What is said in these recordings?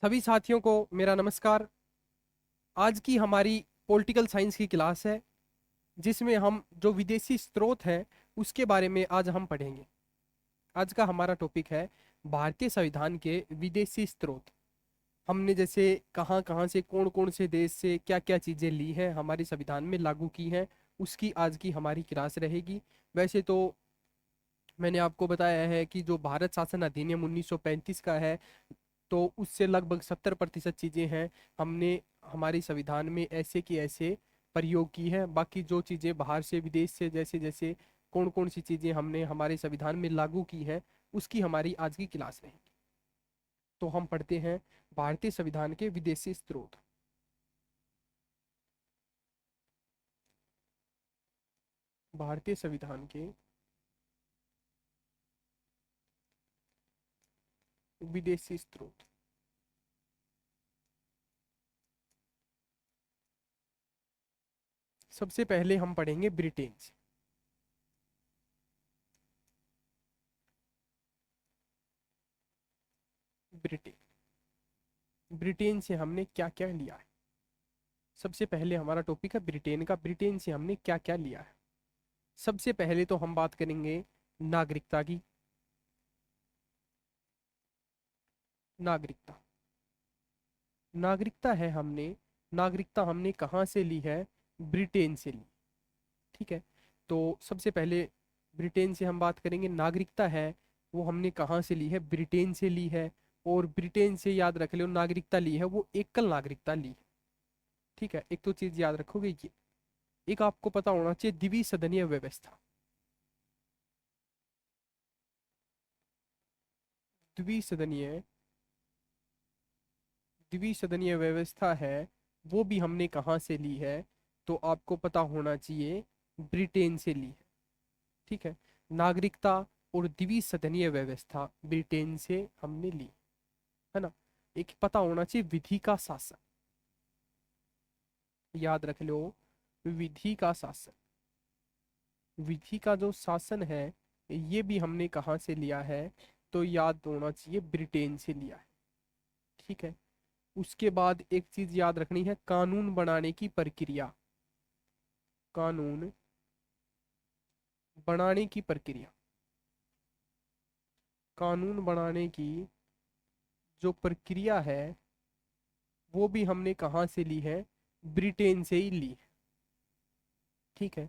सभी साथियों को मेरा नमस्कार। आज की हमारी पॉलिटिकल साइंस की क्लास है, जिसमें हम जो विदेशी स्रोत हैं उसके बारे में आज हम पढ़ेंगे। आज का हमारा टॉपिक है भारतीय संविधान के विदेशी स्रोत। हमने जैसे कहाँ कहाँ से कौन कौन से देश से क्या क्या चीज़ें ली हैं, हमारे संविधान में लागू की हैं, उसकी आज की हमारी क्लास रहेगी। वैसे तो मैंने आपको बताया है कि जो भारत शासन अधिनियम 1935 का है, तो उससे लगभग 70% चीज़ें हैं हमने हमारे संविधान में ऐसे की ऐसे प्रयोग की है। बाकी जो चीज़ें बाहर से विदेश से जैसे जैसे कौन कौन सी चीज़ें हमने हमारे संविधान में लागू की है, उसकी हमारी आज की क्लास रहेगी। तो हम पढ़ते हैं भारतीय संविधान के विदेशी स्रोत। भारतीय संविधान के विदेशी स्रोत। सबसे पहले हम पढ़ेंगे ब्रिटेन से। ब्रिटेन ब्रिटेन से हमने क्या क्या लिया है। सबसे पहले हमारा टॉपिक है ब्रिटेन का। ब्रिटेन से हमने क्या क्या लिया है। सबसे पहले तो हम बात करेंगे नागरिकता की। नागरिकता नागरिकता है हमने नागरिकता हमने कहाँ से ली है? ब्रिटेन से ली। ठीक है। तो सबसे पहले ब्रिटेन से हम बात करेंगे। नागरिकता है वो हमने कहाँ से ली है? ब्रिटेन से ली है। और ब्रिटेन से याद रख लो, नागरिकता ली है वो एकल नागरिकता ली है। ठीक है, एक तो चीज याद रखोगे ये। एक आपको पता होना चाहिए द्विसदनीय व्यवस्था। द्विसदनीय द्विसदनीय व्यवस्था है वो भी हमने कहाँ से ली है? तो आपको पता होना चाहिए ब्रिटेन से ली है। ठीक है। नागरिकता और द्विसदनीय व्यवस्था ब्रिटेन से हमने ली, है ना। एक पता होना चाहिए विधि का शासन। याद रख लो, विधि का शासन। विधि का जो शासन है ये भी हमने कहाँ से लिया है? तो याद होना चाहिए ब्रिटेन से लिया है। ठीक है। उसके बाद एक चीज याद रखनी है, कानून बनाने की प्रक्रिया। कानून बनाने की प्रक्रिया। कानून बनाने की जो प्रक्रिया है वो भी हमने कहाँ से ली है? ब्रिटेन से ही ली है। ठीक है।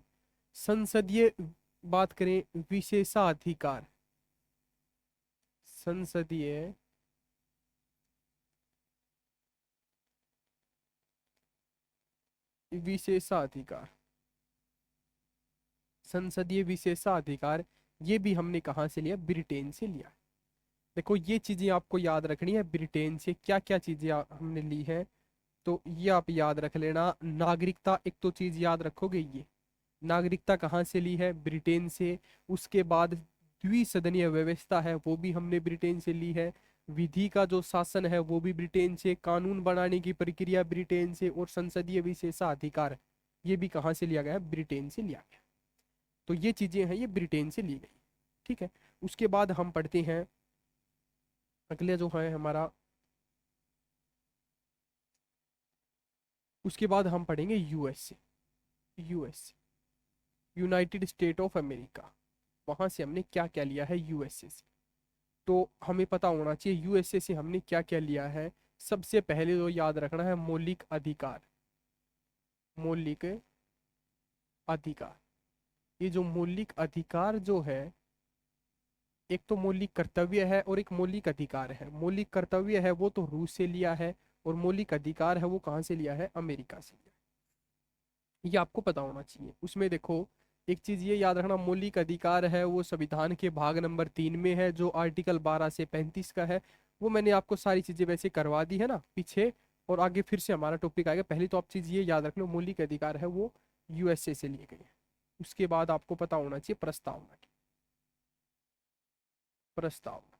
संसदीय बात करें, विशेषाधिकार। संसदीय विशेषाधिकार। संसदीय विशेषाधिकार ये भी हमने कहाँ से लिया? ब्रिटेन से लिया है। देखो ये चीजें आपको याद रखनी है, ब्रिटेन से क्या क्या चीजें हमने ली है। तो ये आप याद रख लेना। नागरिकता एक तो चीज याद रखोगे ये। नागरिकता कहाँ से ली है? ब्रिटेन से। उसके बाद द्विसदनीय व्यवस्था है वो भी हमने ब्रिटेन से ली है। विधि का जो शासन है वो भी ब्रिटेन से। कानून बनाने की प्रक्रिया ब्रिटेन से। और संसदीय विशेषाधिकार ये भी कहाँ से लिया गया है? ब्रिटेन से लिया गया। तो ये चीजें हैं ये ब्रिटेन से ली गई। ठीक है। उसके बाद हम पढ़ते हैं अगले जो है हमारा। उसके बाद हम पढ़ेंगे USA. USA United state of America. वहां से हमने क्या क्या लिया है यूएसए से? तो हमें पता होना चाहिए यूएसए से हमने क्या क्या लिया है। सबसे पहले तो याद रखना है मौलिक अधिकार। मौलिक अधिकार। ये जो मौलिक अधिकार जो है, एक तो मौलिक कर्तव्य है और एक मौलिक अधिकार है। मौलिक कर्तव्य है वो तो रूस से लिया है, और मौलिक अधिकार है वो कहाँ से लिया है? अमेरिका से लिया है। ये आपको पता होना चाहिए। उसमें देखो एक चीज ये याद रखना, मौलिक अधिकार है वो संविधान के भाग नंबर 3 में है, जो आर्टिकल 12 से 35 का है। वो मैंने आपको सारी चीजें वैसे करवा दी है ना पीछे। और आगे फिर से हमारा टॉपिक आएगा। पहले तो आप चीज ये याद रख लो, मौलिक अधिकार है वो यूएसए से लिए गए हैं। उसके बाद आपको पता होना चाहिए प्रस्तावना की। प्रस्तावना।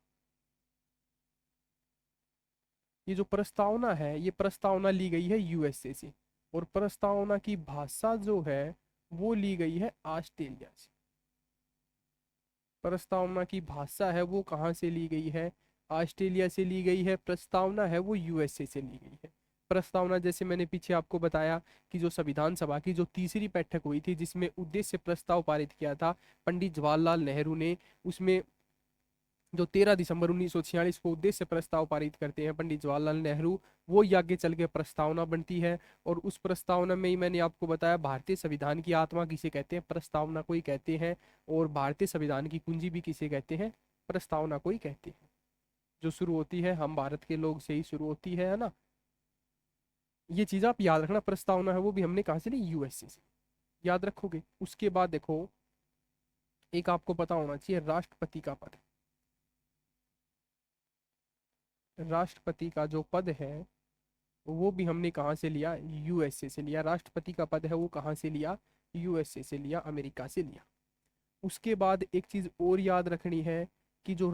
ये जो प्रस्तावना है ये प्रस्तावना ली गई है यूएसए से। और प्रस्तावना की भाषा जो है वो ली गई है ऑस्ट्रेलिया से। प्रस्तावना की भाषा है वो कहाँ से ली गई है? ऑस्ट्रेलिया से ली गई है, प्रस्तावना है वो यूएसए से ली गई है। प्रस्तावना जैसे मैंने पीछे आपको बताया कि जो संविधान सभा की जो तीसरी बैठक हुई थी जिसमें उद्देश्य प्रस्ताव पारित किया था पंडित जवाहरलाल नेहरू ने, उसमें जो 13 दिसंबर 1946 को उद्देश्य प्रस्ताव पारित करते हैं पंडित जवाहरलाल नेहरू, वो ही आगे चल के प्रस्तावना बनती है। और उस प्रस्तावना में ही मैंने आपको बताया भारतीय संविधान की आत्मा किसे कहते हैं, प्रस्तावना को ही कहते हैं। और भारतीय संविधान की कुंजी भी किसे कहते हैं, प्रस्तावना को ही कहते हैं। जो शुरू होती है हम भारत के लोग से ही शुरू होती है ना। ये चीज आप याद रखना, प्रस्तावना है वो भी हमने कहाँ से ली, यूएसए से, याद रखोगे। उसके बाद देखो एक आपको पता होना चाहिए राष्ट्रपति का पद। राष्ट्रपति का जो पद है वो भी हमने कहाँ से लिया, यूएसए से लिया। राष्ट्रपति का पद है वो कहाँ से लिया, यूएसए से लिया, अमेरिका से लिया। उसके बाद एक चीज और याद रखनी है कि जो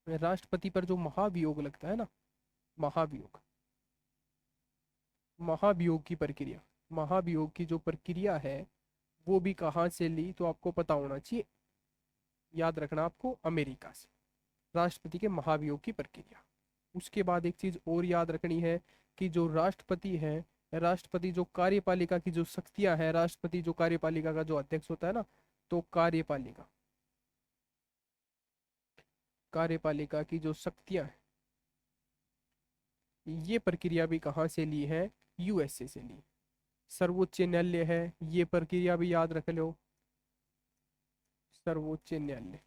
राष्ट्रपति पर जो महाभियोग लगता है ना, महाभियोग, महाभियोग की प्रक्रिया, महाभियोग की जो प्रक्रिया है वो भी कहाँ से ली, तो आपको पता होना चाहिए, याद रखना आपको, अमेरिका से, राष्ट्रपति के महाभियोग की प्रक्रिया। उसके बाद एक चीज और याद रखनी है कि जो राष्ट्रपति है, राष्ट्रपति जो कार्यपालिका की जो शक्तियां हैं, राष्ट्रपति जो कार्यपालिका का जो अध्यक्ष होता है ना, तो कार्यपालिका, कार्यपालिका की जो शक्तियां हैं, ये प्रक्रिया भी कहाँ से ली है, यूएसए से ली। सर्वोच्च न्यायालय है, ये प्रक्रिया भी याद रख लो, सर्वोच्च न्यायालय,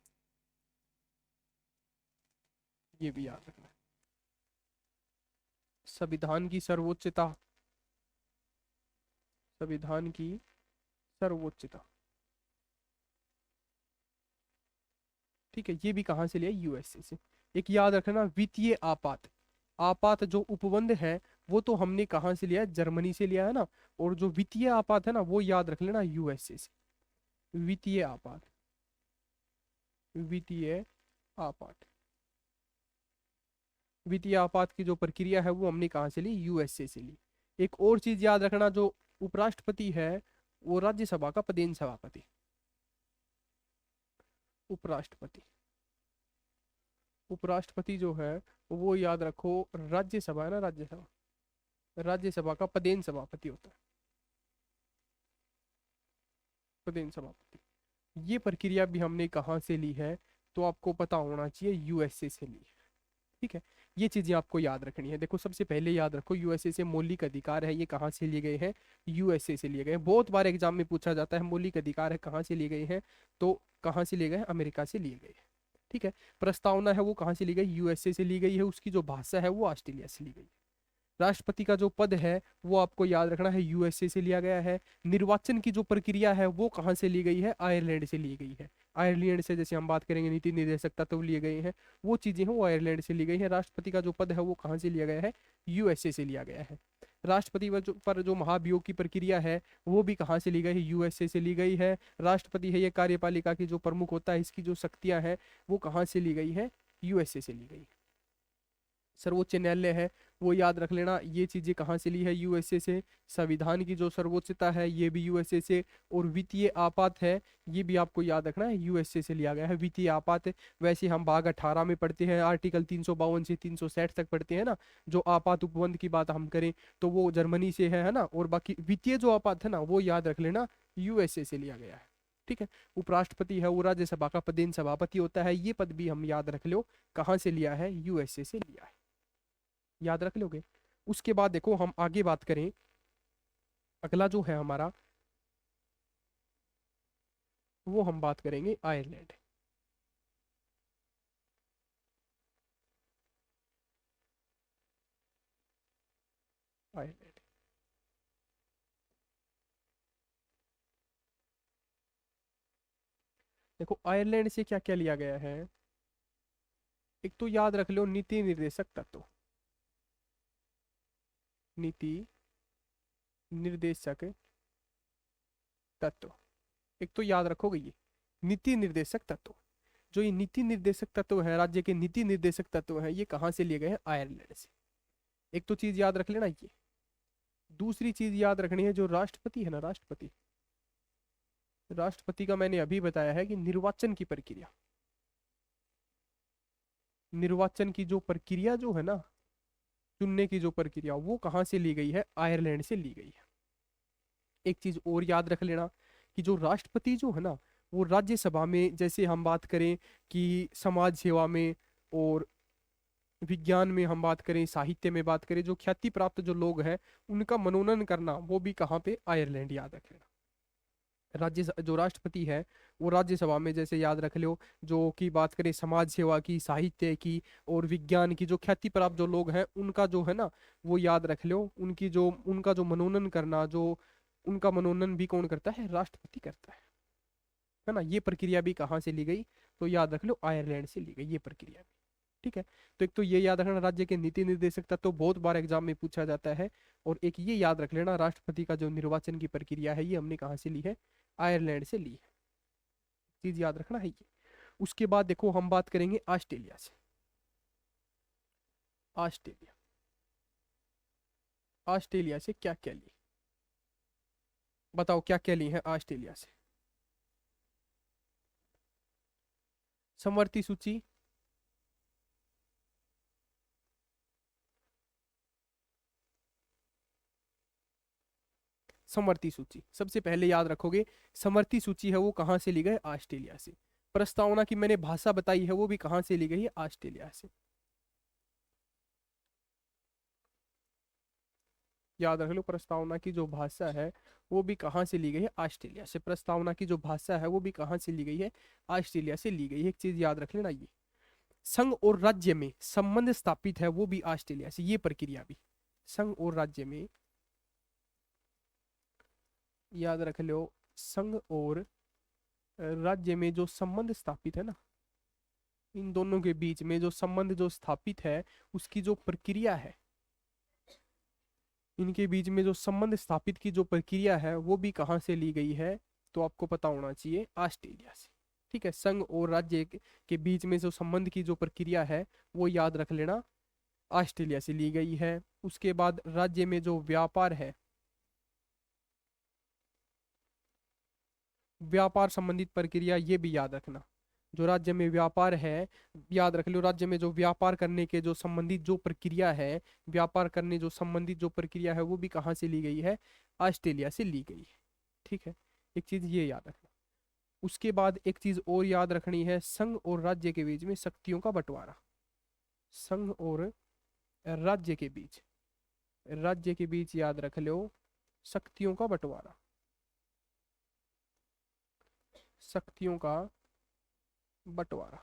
ये भी याद रखना। संविधान की सर्वोच्चता, संविधान की सर्वोच्चता, ठीक है, ये भी कहाँ से लिया, यूएसए से। एक याद रखना वित्तीय आपात, आपात जो उपबंध है वो तो हमने कहाँ से लिया है, जर्मनी से लिया है ना। और जो वित्तीय आपात है ना वो याद रख लेना यूएसए से। वित्तीय आपात, वित्तीय आपात, वित्तीय आपात की जो प्रक्रिया है वो हमने कहाँ से ली, यूएसए से ली। एक और चीज याद रखना, जो उपराष्ट्रपति है वो राज्यसभा का पदेन सभापति, उपराष्ट्रपति, उपराष्ट्रपति जो है वो याद रखो राज्यसभा है ना, राज्यसभा, राज्यसभा का पदेन सभापति होता है, पदेन सभापति। ये प्रक्रिया भी हमने कहाँ से ली है, तो आपको पता होना चाहिए यूएसए से ली है, ठीक है। ये चीजें आपको याद रखनी है। देखो सबसे पहले याद रखो यूएसए से मौलिक अधिकार है, ये कहाँ से लिए गए हैं, यूएसए से लिए गए हैं। बहुत बार एग्जाम में पूछा जाता है मौलिक अधिकार है कहाँ से लिए गए हैं, तो कहाँ से लिए गए हैं, अमेरिका से लिए गए हैं, ठीक है। प्रस्तावना है वो कहाँ से ली गई, यूएसए से ली गई है। उसकी जो भाषा है वो ऑस्ट्रेलिया से ली गई है। राष्ट्रपति का जो पद है वो आपको याद रखना है, यूएसए से लिया गया है। निर्वाचन की जो प्रक्रिया है वो कहाँ से ली गई है, आयरलैंड से ली गई है। आयरलैंड से जैसे हम बात करेंगे नीति निर्देशक तत्व लिए गए हैं, वो चीजें हैं वो आयरलैंड से ली गई है। राष्ट्रपति का जो पद है वो कहाँ से लिया गया है, यूएसए से लिया गया है। राष्ट्रपति पर जो महाभियोग की प्रक्रिया है वो भी कहाँ से ली गई है, यूएसए से ली गई है। राष्ट्रपति है ये कार्यपालिका की जो प्रमुख होता है, इसकी जो शक्तियां हैं वो कहाँ से ली गई है, यूएसए से ली गई। सर्वोच्च न्यायालय है वो याद रख लेना, ये चीजें कहाँ से ली है, यूएसए से। संविधान की जो सर्वोच्चता है ये भी यूएसए से। और वित्तीय आपात है ये भी आपको याद रखना है, यूएसए से लिया गया है वित्तीय आपात। वैसे हम भाग 18 में पढ़ते हैं, आर्टिकल 352 से 360 तक पढ़ते हैं ना। जो आपात उपबंध की बात हम करें तो वो जर्मनी से है ना। और बाकी वित्तीय जो आपात है ना वो याद रख लेना, यूएसए से लिया गया है, ठीक है। उपराष्ट्रपति है वो राज्यसभा का पदेन सभापति होता है, ये पद भी हम याद रख लो कहाँ से लिया है, यूएसए से लिया है, याद रख लोगे। उसके बाद देखो हम आगे बात करें, अगला जो है हमारा वो हम बात करेंगे आयरलैंड। आयरलैंड, देखो आयरलैंड से क्या क्या लिया गया है। एक तो याद रख लो नीति निर्देशक तत्व, नीति निर्देशक तत्व, एक तो याद रखोगे ये नीति निर्देशक तत्व। जो ये नीति निर्देशक तत्व है, राज्य के नीति निर्देशक तत्व है, ये कहाँ से लिए गए हैं, आयरलैंड से। एक तो चीज याद रख लेना ये। दूसरी चीज याद रखनी है, जो राष्ट्रपति है ना, राष्ट्रपति, राष्ट्रपति का मैंने अभी बताया है कि निर्वाचन की प्रक्रिया, निर्वाचन की जो प्रक्रिया जो है ना, चुनने की जो प्रक्रिया, वो कहाँ से ली गई है? आयरलैंड से ली गई है। एक चीज और याद रख लेना कि जो राष्ट्रपति जो है ना, वो राज्यसभा में, जैसे हम बात करें कि समाज सेवा में और विज्ञान में हम बात करें, साहित्य में बात करें, जो ख्याति प्राप्त जो लोग हैं उनका मनोनयन करना, वो भी कहाँ पे? आयरलैंड, याद रख लेना। जो राष्ट्रपति है वो राज्यसभा में, जैसे याद रख लो, जो की बात करें समाज सेवा की, साहित्य की और विज्ञान की, जो ख्याति प्राप्त जो लोग हैं उनका जो है ना, वो याद रख लो, उनका जो मनोनयन करना, जो उनका मनोनयन भी कौन करता है? राष्ट्रपति करता है ना। ये प्रक्रिया भी कहाँ से ली गई? तो याद रख लो, आयरलैंड से ली गई ये प्रक्रिया भी। ठीक है। तो एक तो ये याद रखना, राज्य के नीति निर्देशक तत्व तो बहुत बार एग्जाम में पूछा जाता है। और एक ये याद रख लेना, राष्ट्रपति का जो निर्वाचन की प्रक्रिया है ये हमने कहाँ से ली है? आयरलैंड से ली है। चीज याद रखना है ये। उसके बाद देखो हम बात करेंगे ऑस्ट्रेलिया से। ऑस्ट्रेलिया, ऑस्ट्रेलिया से क्या क्या ली? बताओ क्या क्या ली है ऑस्ट्रेलिया से? समवर्ती सूची, समवर्ती सूची सबसे पहले याद रखोगे। समवर्ती सूची है वो कहाँ से ली गई? ऑस्ट्रेलिया से। प्रस्तावना की मैंने भाषा बताई है, वो भी कहाँ से ली गई है? ऑस्ट्रेलिया से। याद रख लो, प्रस्तावना की जो भाषा है वो भी कहाँ से ली गई है? ऑस्ट्रेलिया से। प्रस्तावना की जो भाषा है वो भी कहाँ से ली गई है? ऑस्ट्रेलिया से ली गई है। एक चीज याद रख लेना ये। संघ और राज्य में संबंध स्थापित है, वो भी ऑस्ट्रेलिया से, ये प्रक्रिया भी। संघ और राज्य में, याद रख लो, संघ और राज्य में जो संबंध स्थापित है ना, इन दोनों के बीच में जो संबंध जो स्थापित है, उसकी जो प्रक्रिया है, इनके बीच में जो संबंध स्थापित की जो प्रक्रिया है वो भी कहाँ से ली गई है? तो आपको पता होना चाहिए, ऑस्ट्रेलिया से। ठीक है। संघ और राज्य के बीच में जो संबंध की जो प्रक्रिया है वो याद रख लेना, ऑस्ट्रेलिया से ली गई है। उसके बाद राज्य में जो व्यापार है, व्यापार संबंधित प्रक्रिया, ये भी याद रखना। जो राज्य में व्यापार है, याद रख लो, राज्य में जो व्यापार करने के जो संबंधित जो प्रक्रिया है, व्यापार करने जो संबंधित जो प्रक्रिया है वो भी कहाँ से ली गई है? ऑस्ट्रेलिया से ली गई है। ठीक है। एक चीज ये याद रखना। उसके बाद एक चीज और याद रखनी है, संघ और राज्य के बीच में शक्तियों का बंटवारा। संघ और राज्य के बीच, राज्य के बीच याद रख लो, शक्तियों का बंटवारा, शक्तियों का बंटवारा।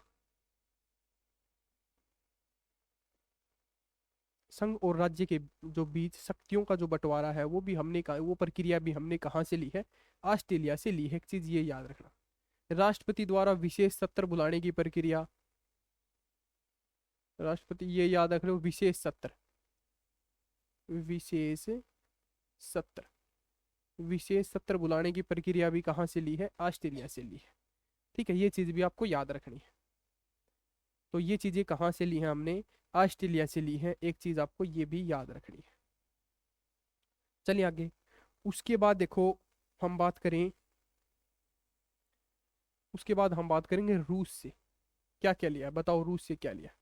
संघ और राज्य के जो बीच शक्तियों का जो बंटवारा है वो भी हमने कहा, वो प्रक्रिया भी हमने कहाँ से ली है? ऑस्ट्रेलिया से ली है। एक चीज ये याद रखना। राष्ट्रपति द्वारा विशेष सत्र बुलाने की प्रक्रिया, राष्ट्रपति, ये याद रख लो, विशेष सत्र, विशेष सत्र, विशेष सत्र बुलाने की प्रक्रिया भी कहाँ से ली है? ऑस्ट्रेलिया से ली है। ठीक है। ये चीज भी आपको याद रखनी है। तो ये चीजें कहाँ से ली हैं हमने? ऑस्ट्रेलिया से ली है। एक चीज आपको ये भी याद रखनी है। चलिए आगे। उसके बाद देखो हम बात करें, उसके बाद हम बात करेंगे रूस से। क्या क्या लिया है? बताओ रूस से क्या लिया?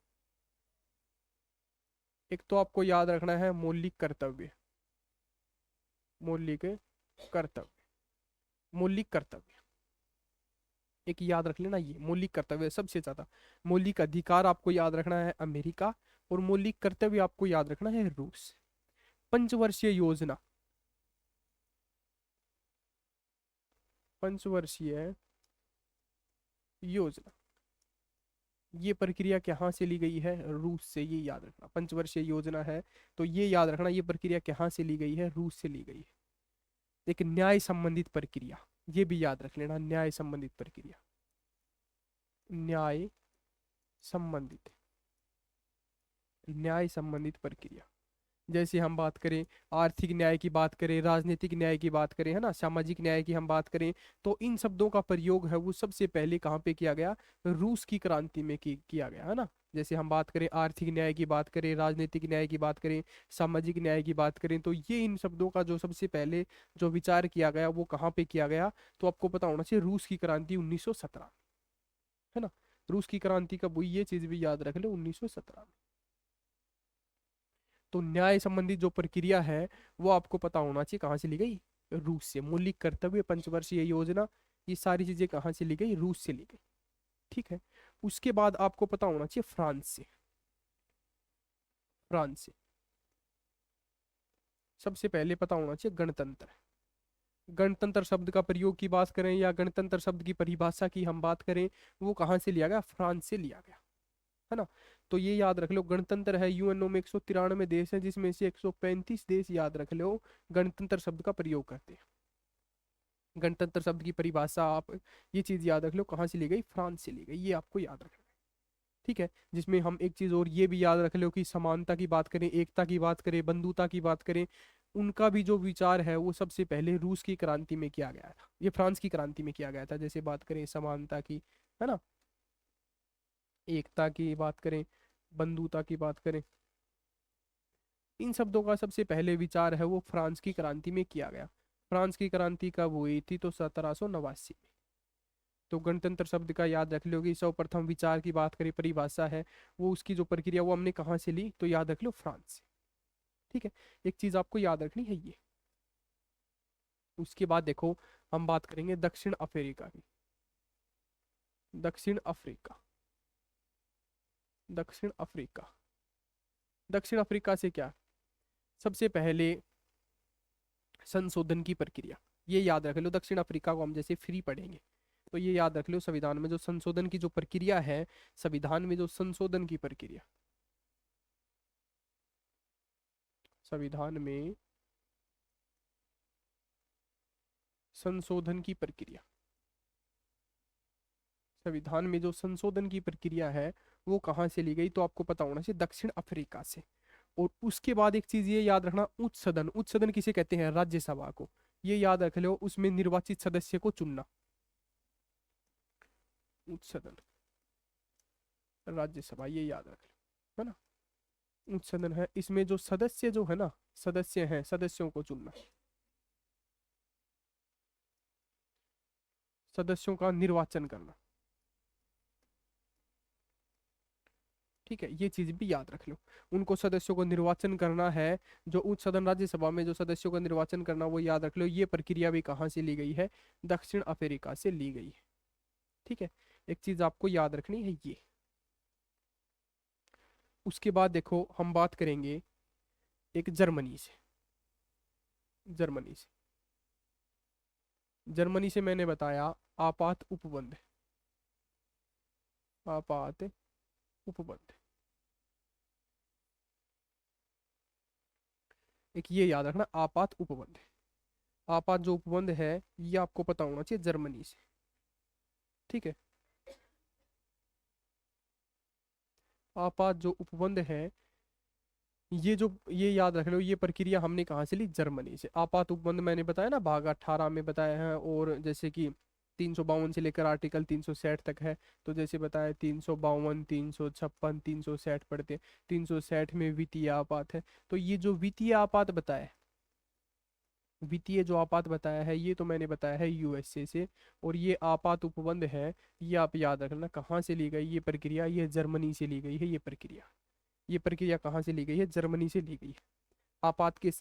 एक तो आपको याद रखना है मौलिक कर्तव्य, मौलिक कर्तव्य, मौलिक कर्तव्य, एक याद रख लेना ये मौलिक कर्तव्य सबसे ज्यादा। मौलिक अधिकार आपको याद रखना है अमेरिका, और मौलिक कर्तव्य आपको याद रखना है रूस। पंचवर्षीय योजना, पंचवर्षीय योजना, ये प्रक्रिया कहाँ से ली गई है? रूस से। ये याद रखना, पंचवर्षीय योजना है तो ये याद रखना, ये प्रक्रिया कहाँ से ली गई है? रूस से ली गई है। एक न्याय संबंधित प्रक्रिया, ये भी याद रख लेना, न्याय संबंधित प्रक्रिया, न्याय संबंधित, न्याय संबंधित प्रक्रिया। जैसे हम बात करें आर्थिक न्याय की बात करें, राजनीतिक न्याय की बात करें, है ना, सामाजिक न्याय की हम बात करें, तो इन शब्दों का प्रयोग है वो सबसे पहले कहाँ पे किया गया? रूस की क्रांति में किया गया, है ना। जैसे हम बात करें आर्थिक न्याय की बात करें, राजनीतिक न्याय की बात करें, सामाजिक न्याय की बात करें, तो ये इन शब्दों का जो सबसे पहले जो विचार किया गया वो कहाँ पे किया गया? तो आपको पता होना चाहिए, रूस की क्रांति 1917, है ना। रूस की क्रांति कब हुई, ये चीज भी याद रख लो, 1917 में। तो न्याय संबंधी जो प्रक्रिया है वो आपको पता होना चाहिए कहाँ से ली गई, रूस से। मौलिक कर्तव्य, पंचवर्षीय योजना, ये सारी चीजें कहाँ से ली गई, रूस से ली गई। ठीक है। उसके बाद आपको पता होना चाहिए फ्रांस से। फ्रांस से सबसे पहले पता होना चाहिए गणतंत्र। गणतंत्र शब्द का प्रयोग की बात करें या गणतंत्र शब्द की परिभाषा की हम बात करें, वो कहाँ से लिया गया, फ्रांस से लिया गया, है ना। तो ये याद रख लो, गणतंत्र है, यूएनओ में 193 देश हैं जिसमें से 135 देश, याद रख लो, गणतंत्र शब्द का प्रयोग करते हैं। गणतंत्र शब्द की परिभाषा आप ये चीज याद रख लो, कहाँ से ली गई, फ्रांस से ली गई, ये आपको याद रखना है। ठीक है। जिसमें हम एक चीज और ये भी याद रख लो कि समानता की बात करें, एकता की बात करें, बंधुता की बात करें, उनका भी जो विचार है वो सबसे पहले रूस की क्रांति में किया गया था, ये फ्रांस की क्रांति में किया गया था। जैसे बात करें समानता की, है ना, एकता की बात करें, बंधुता की बात करें, इन शब्दों का सबसे पहले विचार है वो फ्रांस की क्रांति में किया गया। फ्रांस की क्रांति कब हुई थी, तो 1789 में। तो गणतंत्र शब्द का याद रख लो कि सर्वप्रथम विचार की बात करें, परिभाषा है वो, उसकी जो प्रक्रिया वो हमने कहाँ से ली, तो याद रख लो फ्रांस से। ठीक है। एक चीज आपको याद रखनी है ये। उसके बाद देखो हम बात करेंगे दक्षिण अफ्रीका की। दक्षिण अफ्रीका, दक्षिण अफ्रीका, दक्षिण अफ्रीका से क्या, सबसे पहले संशोधन की प्रक्रिया, ये याद रख लो। दक्षिण अफ्रीका को हम जैसे फ्री पढ़ेंगे तो ये याद रख लो, संविधान में जो संशोधन की जो प्रक्रिया है, संविधान में जो संशोधन की प्रक्रिया, संविधान में संशोधन की प्रक्रिया, संविधान में जो संशोधन की प्रक्रिया है वो कहाँ से ली गई, तो आपको पता होना चाहिए दक्षिण अफ्रीका से। और उसके बाद एक चीज ये याद रखना, उच्च सदन, उच्च सदन किसे कहते हैं, राज्यसभा को, ये याद रख लो, उसमें निर्वाचित सदस्य को चुनना, उच्च सदन, राज्यसभा, ये याद रख लो, है ना। उच्च सदन है, इसमें जो सदस्य जो है ना, सदस्य हैं, सदस्यों को चुनना, सदस्यों का निर्वाचन करना। ठीक है, ये चीज भी याद रख लो, उनको सदस्यों को निर्वाचन करना है। जो उच्च सदन राज्यसभा में जो सदस्यों का निर्वाचन करना, वो याद रख लो, ये प्रक्रिया भी कहाँ से ली गई है, दक्षिण अफ्रीका से ली गई है। ठीक है। एक चीज आपको याद रखनी है ये। उसके बाद देखो हम बात करेंगे एक जर्मनी से। जर्मनी से, जर्मनी से मैंने बताया आपात उपबंध, आपात उपबंध, एक ये याद रखना, आपात उपबंध। आपात जो उपबंध है ये आपको पता होना चाहिए जर्मनी से। ठीक है। आपात जो उपबंध है, ये याद रख लो, ये प्रक्रिया हमने कहाँ से ली, जर्मनी से। आपात उपबंध मैंने बताया ना, भाग 18 में बताया है, और जैसे कि 352 से लेकर आर्टिकल 360 तक है। तो जैसे बताया 352, 356, 360 पढ़ते हैं। 360 में वित्तीय आपात है, तो ये जो वित्तीय आपात बताया है, वित्तीय जो आपात बताया है, ये तो मैंने बताया है यूएसए से। और ये आपात उपबंध है, ये आप याद रखना कहाँ से ली गई ये प्रक्रिया, ये जर्मनी से ली गई है ये प्रक्रिया। ये प्रक्रिया कहाँ से ली गई है, जर्मनी से ली गई है।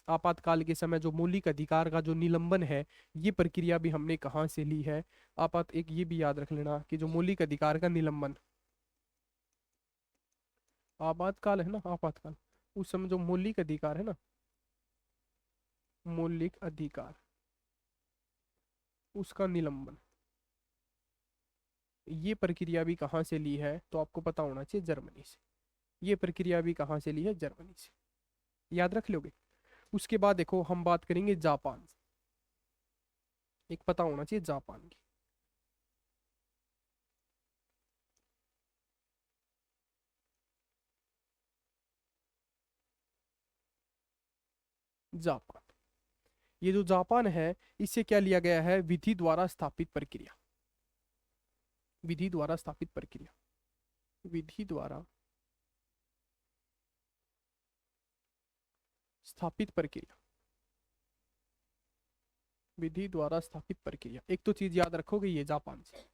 आपातकाल के समय जो मौलिक अधिकार का जो निलंबन है, ये प्रक्रिया भी हमने कहाँ से ली है, एक ये भी याद रख लेना कि जो मौलिक अधिकार का निलंबन, आपातकाल है ना, आपातकाल, उस समय जो मौलिक अधिकार है ना, मौलिक अधिकार, उसका निलंबन, ये प्रक्रिया भी कहाँ से ली है, तो आपको पता होना चाहिए जर्मनी से। ये प्रक्रिया भी कहाँ से ली है, जर्मनी से, याद रख लोगे। उसके बाद देखो हम बात करेंगे जापान। एक पता होना चाहिए जापान की। जापान, ये जो जापान है, इससे क्या लिया गया है, विधि द्वारा स्थापित प्रक्रिया, विधि द्वारा स्थापित प्रक्रिया, विधि द्वारा स्थापित प्रक्रिया, विधि द्वारा स्थापित प्रक्रिया। एक तो चीज याद रखोगे ये जापान से,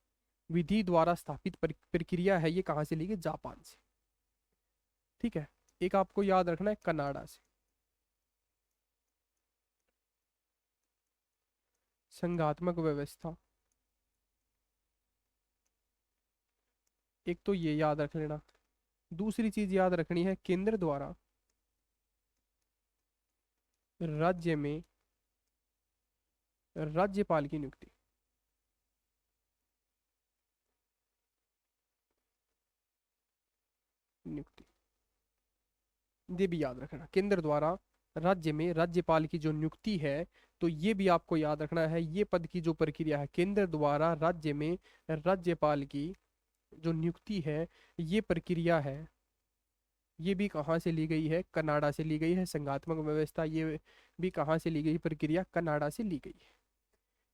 विधि द्वारा स्थापित प्रक्रिया है, ये कहाँ से ली गई? जापान से। ठीक है। एक आपको याद रखना है, कनाडा से। संघात्मक व्यवस्था, एक तो ये याद रख लेना। दूसरी चीज याद रखनी है, केंद्र द्वारा राज्य में राज्यपाल की नियुक्ति। नियुक्ति, ये भी याद रखना, केंद्र द्वारा राज्य में राज्यपाल की जो नियुक्ति है, तो ये भी आपको याद रखना है। ये पद की जो प्रक्रिया है, केंद्र द्वारा राज्य में राज्यपाल की जो नियुक्ति है, ये प्रक्रिया है, ये भी कहाँ से ली गई है? कनाडा से ली गई है। संघात्मक व्यवस्था, ये भी कहाँ से ली गई प्रक्रिया? कनाडा से ली गई है।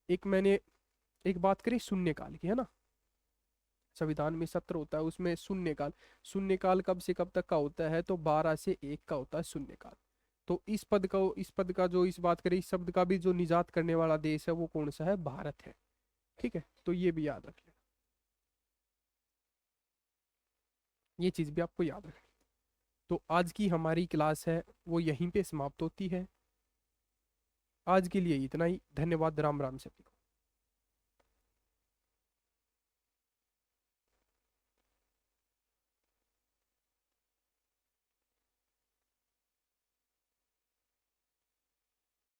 एक मैंने एक बात करी शून्यकाल की, है ना? संविधान में सत्र होता है, उसमें शून्यकाल। शून्यकाल कब से कब तक का होता है? तो 12 से 1 का होता है शून्यकाल। तो इस पद का जो इस बात करें, इस शब्द का भी जो निजात करने वाला देश है वो कौन सा है? भारत है। ठीक है, तो ये भी याद रख लेना, ये चीज भी आपको याद रखनी। तो आज की हमारी क्लास है वो यहीं पे समाप्त होती है। आज के लिए इतना ही। धन्यवाद। राम राम सभी को।